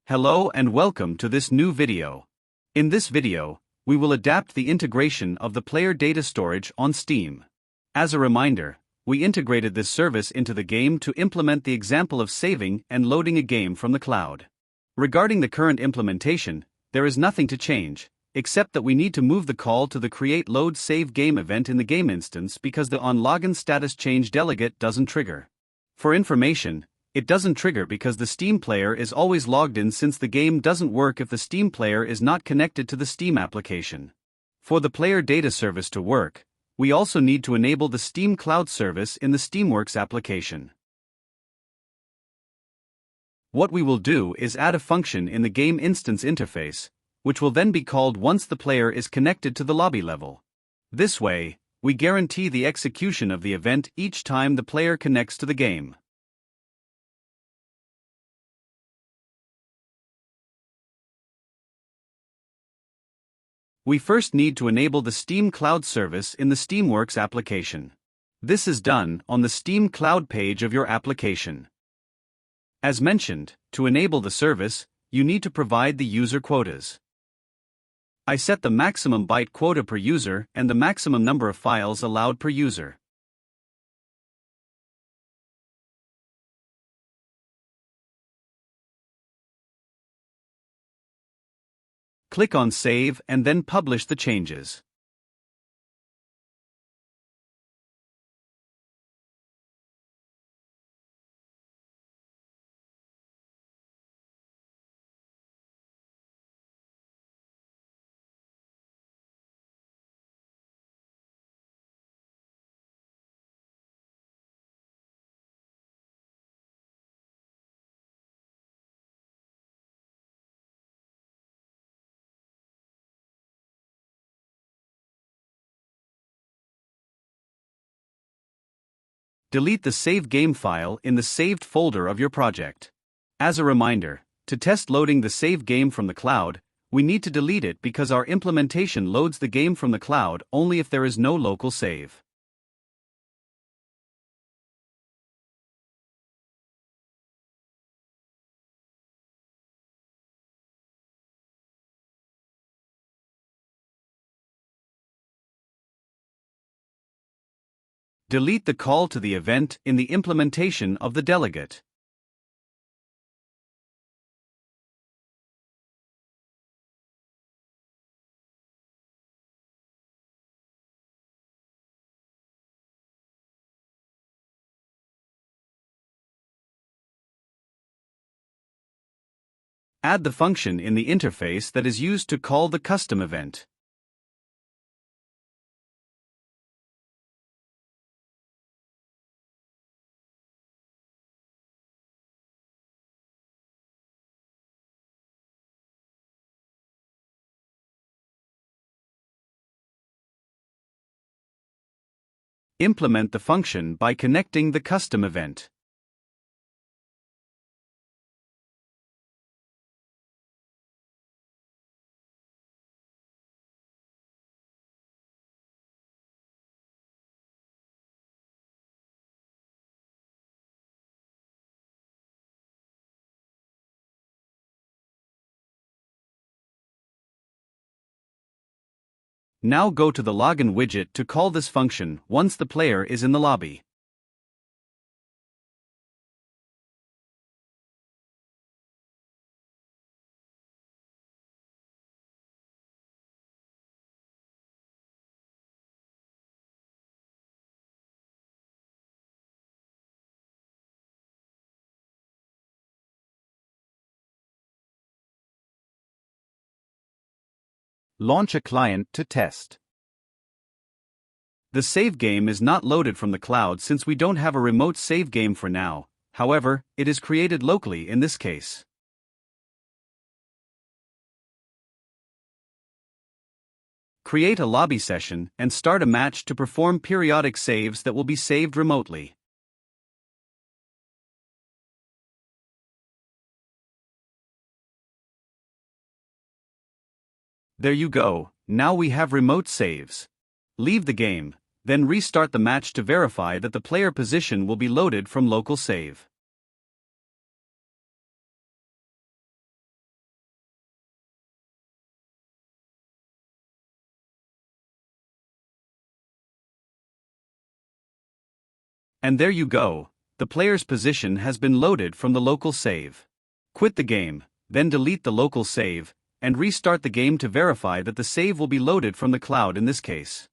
Hello and welcome to this new video. In this video, we will adapt the integration of the player data storage on Steam. As a reminder, we integrated this service into the game to implement the example of saving and loading a game from the cloud. Regarding the current implementation, there is nothing to change, except that we need to move the call to the create load save game event in the game instance because the onLogin status change delegate doesn't trigger. For information, it doesn't trigger because the Steam player is always logged in, since the game doesn't work if the Steam player is not connected to the Steam application. For the player data service to work, we also need to enable the Steam Cloud service in the Steamworks application. What we will do is add a function in the game instance interface, which will then be called once the player is connected to the lobby level. This way, we guarantee the execution of the event each time the player connects to the game. We first need to enable the Steam Cloud service in the Steamworks application. This is done on the Steam Cloud page of your application. As mentioned, to enable the service, you need to provide the user quotas. I set the maximum byte quota per user and the maximum number of files allowed per user. Click on Save and then publish the changes. Delete the save game file in the saved folder of your project. As a reminder, to test loading the save game from the cloud, we need to delete it because our implementation loads the game from the cloud only if there is no local save. Delete the call to the event in the implementation of the delegate. Add the function in the interface that is used to call the custom event. Implement the function by connecting the custom event. Now go to the login widget to call this function once the player is in the lobby. Launch a client to test. The save game is not loaded from the cloud since we don't have a remote save game for now. However, it is created locally in this case. Create a lobby session and start a match to perform periodic saves that will be saved remotely. There you go, now we have remote saves. Leave the game, then restart the match to verify that the player position will be loaded from local save. And there you go, the player's position has been loaded from the local save. Quit the game, then delete the local save, and restart the game to verify that the save will be loaded from the cloud in this case.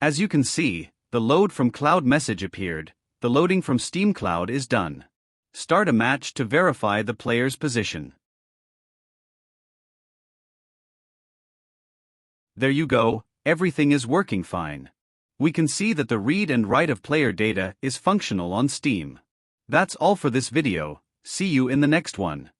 As you can see, the load from cloud message appeared, the loading from Steam Cloud is done. Start a match to verify the player's position. There you go, everything is working fine. We can see that the read and write of player data is functional on Steam. That's all for this video, see you in the next one.